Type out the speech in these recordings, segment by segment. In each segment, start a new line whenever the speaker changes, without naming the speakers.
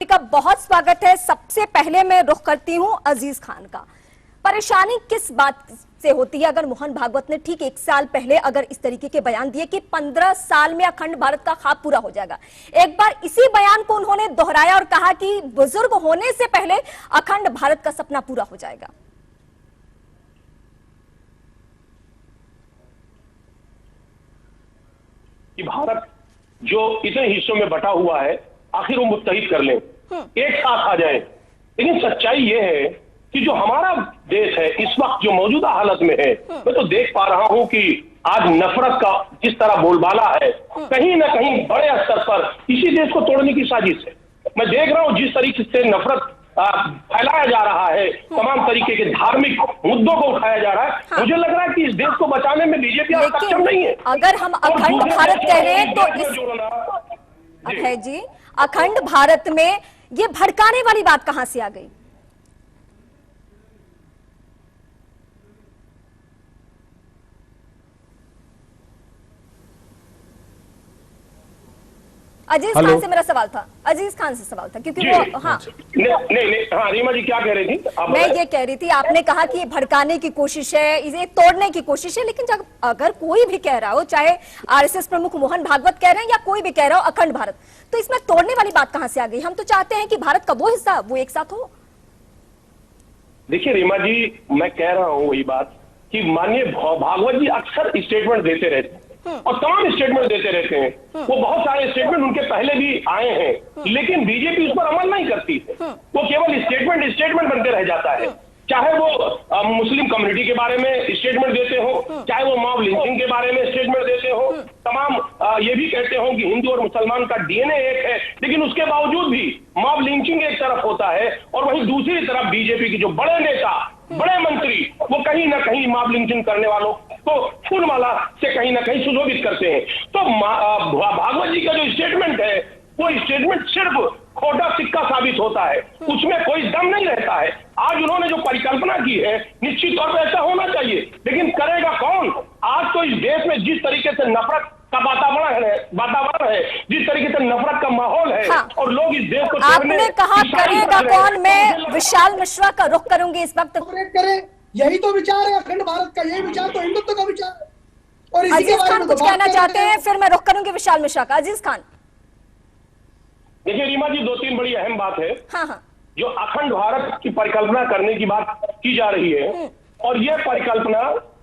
का बहुत स्वागत है। सबसे पहले मैं रुख करती हूं अजीज खान का। परेशानी किस बात से होती है अगर मोहन भागवत ने ठीक 1 साल पहले अगर इस तरीके के बयान दिए कि 15 साल में अखंड भारत का ख्वाब पूरा हो जाएगा। एक बार इसी बयान को उन्होंने दोहराया और कहा कि बुजुर्ग होने से पहले अखंड भारत का सपना पूरा हो जाएगा।
कि भारत जो इतने हिस्सों में बटा हुआ है आखिर वो मुत्तहिद कर लें, एक साथ आ जाए। लेकिन सच्चाई ये है कि जो हमारा देश है इस वक्त जो मौजूदा हालत में है, मैं तो देख पा रहा हूं कि आज नफरत का जिस तरह बोलबाला है कहीं ना कहीं बड़े स्तर पर इसी देश को तोड़ने की साजिश है। मैं देख रहा हूं जिस तरीके से नफरत फैलाया जा रहा है, तमाम तरीके के धार्मिक मुद्दों को उठाया जा रहा है। मुझे लग रहा है कि इस देश को बचाने में बीजेपी सक्षम नहीं है।
अगर हम अखंड भारत कह रहे हैं तो अभय जी, अखंड भारत में ये भड़काने वाली बात कहां से आ गई? अजीज खान से मेरा सवाल था, अजीज खान से सवाल था क्योंकि वो
नहीं हाँ रीमा जी क्या कह रही थी?
मैं ये कह रही थी, आपने कहा कि ये भड़काने की कोशिश है, इसे तोड़ने की कोशिश है, लेकिन जब अगर कोई भी कह रहा हो, चाहे आरएसएस प्रमुख मोहन भागवत कह रहे हैं या कोई भी कह रहा हो अखंड भारत, तो इसमें तोड़ने वाली बात कहां से आ गई? हम तो चाहते हैं कि भारत का वो हिस्सा वो एक साथ हो।
देखिए रीमा जी, मैं कह रहा हूं वही बात कि माननीय भागवत जी अक्सर स्टेटमेंट देते रहते हैं और तमाम स्टेटमेंट देते रहते हैं। वो बहुत सारे स्टेटमेंट उनके पहले भी आए हैं, लेकिन बीजेपी उस पर अमल नहीं करती है। वो केवल स्टेटमेंट बनते रह जाता है। चाहे वो मुस्लिम कम्युनिटी के बारे में स्टेटमेंट देते हो, चाहे वो मॉब लिंचिंग के बारे में स्टेटमेंट देते हो, तमाम ये भी कहते हो कि हिंदू और मुसलमान का डीएनए एक है, लेकिन उसके बावजूद भी मॉब लिंचिंग एक तरफ होता है और वहीं दूसरी तरफ बीजेपी के जो बड़े नेता, बड़े मंत्री, वो कहीं ना कहीं मॉब लिंचिंग करने वालों को फूलमाला से कहीं ना कहीं सुशोभित करते हैं। तो भागवत जी का जो स्टेटमेंट है वो स्टेटमेंट सिर्फ खोटा सिक्का साबित होता है, उसमें कोई दम नहीं रहता है। आज उन्होंने जो परिकल्पना की है निश्चित तौर पर ऐसा होना चाहिए, लेकिन करेगा कौन? आज तो इस देश में जिस तरीके से नफरत का वातावरण है, जिस तरीके से नफरत का माहौल है,
हाँ।
और लोग इस देश को
आपने कहा करेगा कौन? मैं विशाल मिश्रा का रुख करूंगी इस वक्त।
यही तो विचार है अखंड भारत का, यही विचार तो हिंदुत्व का विचार है। और इसी
अजीज खान कुछ कहना चाहते हैं, फिर मैं रुख करूंगी विशाल मिश्रा का। अजीज खान,
देखिए रीमा जी, 2-3 बड़ी अहम बात है।
हाँ।
जो अखंड भारत की परिकल्पना करने की बात की जा रही है, और यह परिकल्पना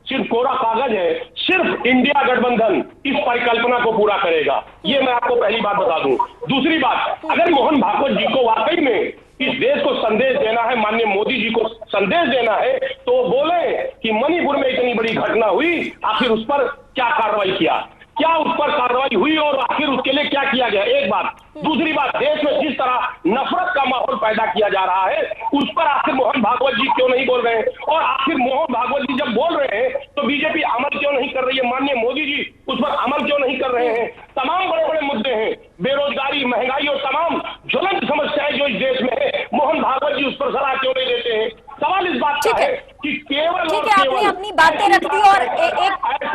सिर्फ कोरा कागज है, सिर्फ इंडिया गठबंधन इस परिकल्पना को पूरा करेगा। ये मैं आपको पहली बात बता दूं। दूसरी बात, अगर मोहन भागवत जी को वाकई में इस देश को संदेश देना है, माननीय मोदी जी को संदेश देना है, तो वो बोले कि मणिपुर में इतनी बड़ी घटना हुई, आखिर उस पर क्या कार्रवाई किया, क्या उस पर कार्रवाई हुई और आखिर उसके लिए क्या किया गया, एक बात। दूसरी बात, देश में जिस तरह नफरत का माहौल पैदा किया जा रहा है उस पर आखिर मोहन भागवत जी क्यों नहीं बोल रहे हैं? और आखिर मोहन भागवत जी जब बोल रहे हैं तो बीजेपी अमल क्यों नहीं कर रही है? माननीय मोदी जी उस पर अमल क्यों नहीं कर रहे हैं? तमाम बड़े बड़े मुद्दे हैं, बेरोजगारी, महंगाई और तमाम ज्वलंत समस्याएं जो इस देश में है, मोहन भागवत जी उस पर सलाह क्यों नहीं देते हैं? सवाल इस बात का है कि केवल
ठीक है, आपने अपनी बातें रख दी और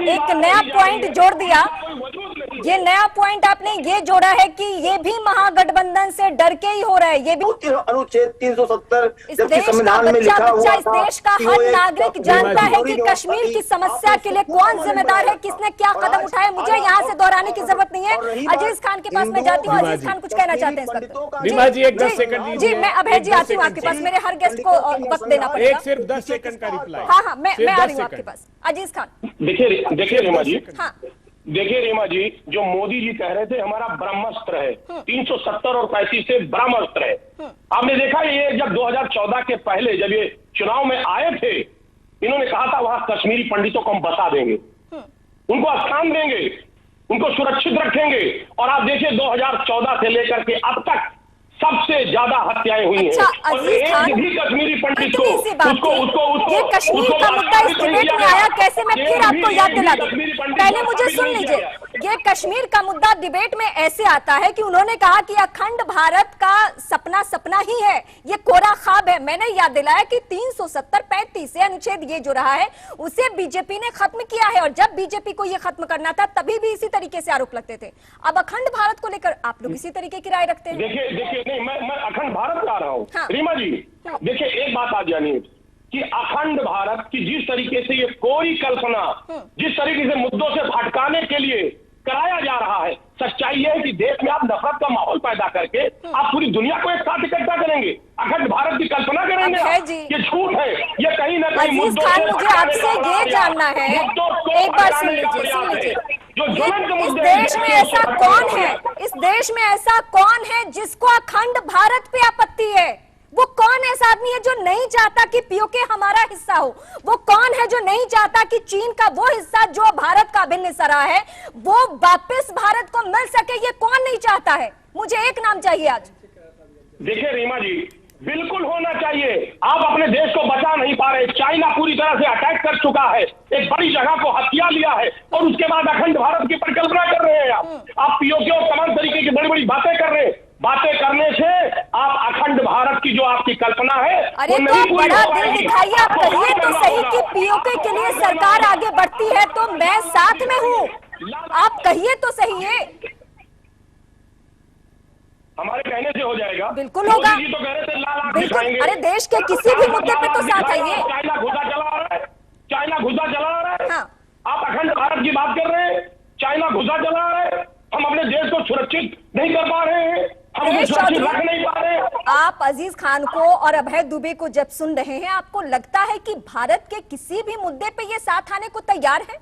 एक नया पॉइंट जोड़ दिया। ये नया पॉइंट आपने ये जोड़ा है कि ये भी महागठबंधन से डर के ही हो रहा है। ये भी
अनुच्छेद 370
इस देश का बच्चा इस देश का हर नागरिक जानता है कि कश्मीर की समस्या के लिए कौन जिम्मेदार है, किसने क्या कदम उठाए। मुझे यहाँ से दोहराने की जरूरत नहीं है। अजीज खान के पास मैं जाती हूँ। अजीज खान कुछ कहना चाहते हैं इस वक्त?
रीमा जी, एक 10 सेकंड
जी, मैं अभय जी आती हूँ आपके पास। मेरे हर गेस्ट को वक्त देना पड़ेगा।
सिर्फ 10 सेकंड का रिप्लाई।
हाँ, मैं आ रही हूँ आपके पास। अजीज खान,
देखिए रीमा जी,
हाँ,
देखिए रीमा जी, जो मोदी जी कह रहे थे हमारा ब्रह्मास्त्र है, 370 और 35 से ब्रह्मास्त्र है। आपने देखा ये जब 2014 के पहले जब ये चुनाव में आए थे, इन्होंने कहा था वहां कश्मीरी पंडितों को हम बसा देंगे, उनको स्थान देंगे, उनको सुरक्षित रखेंगे। और आप देखिए 2014 से लेकर के अब तक सबसे ज्यादा हत्याएं हुई हैं। और एक भी कश्मीरी पंडित को उसको
ये कश्मीर का मुद्दा इस डिबेट में आया कैसे? मैं फिर आपको याद दिला दूं, पहले मुझे सुन लीजिए। ये कश्मीर का मुद्दा डिबेट में ऐसे आता है कि उन्होंने कहा कि अखंड भारत का सपना सपना ही है, ये कोरा ख्वाब है। मैंने याद दिलाया कि 370-35 से अनुच्छेद ये जो रहा है उसे बीजेपी ने खत्म किया है, और जब बीजेपी को ये खत्म करना था तभी भी इसी तरीके से आरोप लगते थे। अब अखंड भारत को लेकर आप लोग इसी तरीके की राय रखते हैं?
देखिए नहीं, मैं अखंड भारत का आ रहा हूँ।
हाँ।
रीमा जी देखिए, एक बात आज जानिए कि अखंड भारत की जिस तरीके से ये कोई कल्पना जिस तरीके से मुद्दों से भटकाने के लिए कराया जा रहा है, सच्चाई ये है कि देश में आप नफरत का माहौल पैदा करके आप पूरी दुनिया को एक साथ इकट्ठा करेंगे, अखंड भारत की कल्पना करेंगे
अभय
आप।
जी,
ये झूठ है, ये कहीं ना कहीं
अजीज
मुद्दों
खान,
से
मुझे
भटकाने
आपसे
का
ये
प्रयास
जानना है,
मुद्दों को
एक बार सुन
भटकाने का
लीजिए, सुन
प्रयास है।
लीजिए,
जो ज्वलंत
इस
मुद्दे
देश
हैं,
में
उसको
ऐसा
भटकाने
कौन
का
है,
प्रयास।
इस देश में ऐसा कौन है जिसको अखंड भारत पे आपत्ति है? वो कौन ऐसा आदमी है जो नहीं चाहता कि पीओके हमारा हिस्सा हो? वो कौन है जो नहीं चाहता कि चीन का वो हिस्सा जो भारत का अभिन्न हिस्सा रहा है वो वापस भारत को मिल सके? ये कौन नहीं चाहता है? मुझे एक नाम चाहिए आज।
देखिए रीमा जी, बिल्कुल होना चाहिए। आप अपने देश को बचा नहीं पा रहे, चाइना पूरी तरह से अटैक कर चुका है, एक बड़ी जगह को हथिया लिया है, और उसके बाद अखंड भारत की परिकल्पना कर रहे हैं आप पीओके और तमाम तरीके की बड़ी बड़ी बातें कर रहे हैं। बातें करने से आप अखंड भारत की जो आपकी कल्पना है
अरे
वो
तो
नहीं पूरी
बड़ा
हो
दिल
पाएगी।
दिखाइए, आप
आपको
कहिए
बात
तो
करना
सही
होगा।
कि पीओके के लिए सरकार आगे बढ़ती है तो मैं साथ में हूँ। आप कहिए तो सही है।
हमारे कहने से हो जाएगा?
बिल्कुल होगा।
मोदी जी तो कह रहे थे लाल आंख
बिल्कुल।
दिखाएंगे।
अरे देश के किसी भी मुद्दे पे तो साथ आइए।
चाइना घुसा चला आ रहा है, चाइना घुसा चला आ रहा है।
हाँ।
आप अखंड भारत की बात कर रहे हैं, चाइना घुसा चला आ रहा है। हम अपने देश को सुरक्षित नहीं कर पा रहे हैं, हम उसे सुरक्षित
चौधरी,
रख नहीं पा रहे हैं।
आप अजीज खान को और अभय दुबे को जब सुन रहे हैं, आपको लगता है कि भारत के किसी भी मुद्दे पे ये साथ आने को तैयार है?